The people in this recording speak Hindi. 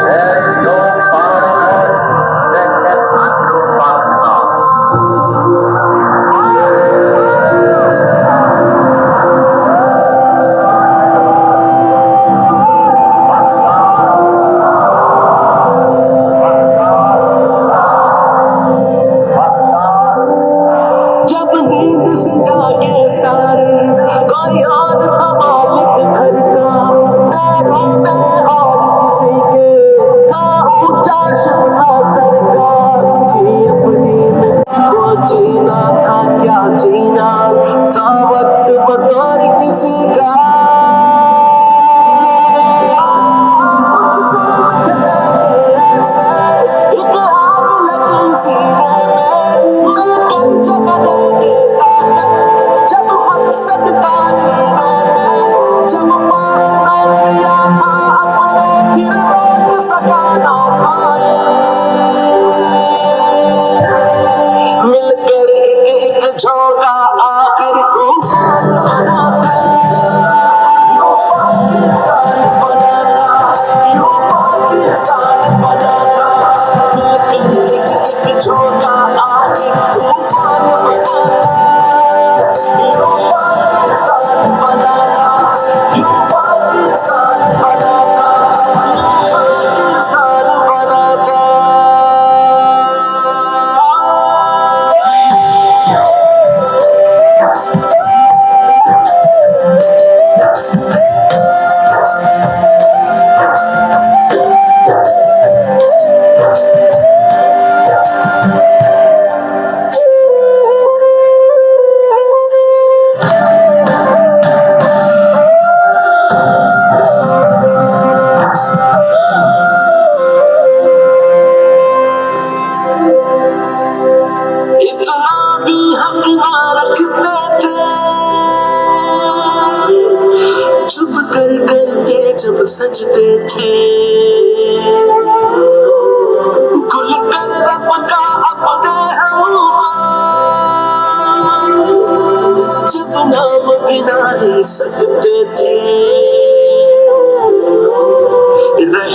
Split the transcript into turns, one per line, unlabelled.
There is no power that can undo Bhagwan.
जब नींद से जागे सारे कोई और था मालिक घर का, पैरों में और किसी के था ऊंचा सिंहासन का। थी अपनी में वो जीना था क्या जीना था, वक्त बतौर किसी का। एक आग लगी सीने में, मिलकर जब बनेगी ताकत, जब मकसद था जीने में, जब पास न किया था अपने फिर देख सका ना पाए। मिलकर एक एक झोंका आखिर तूफान बना था। यूं पाकिस्तान बना था, यूं पाकिस्तान बना था। मिलकर एक एक झोंका आखिर तूफान बना था। यूं पाकिस्तान बना था, यूं पाकिस्तान बना था, यूं पाकिस्तान बना था। इतना भी हक ना रखते थे, चुप कर करते जब सजते थे। खुल कर रब का अपने हम तो, जब नाम भी ना ले सकते थे। रह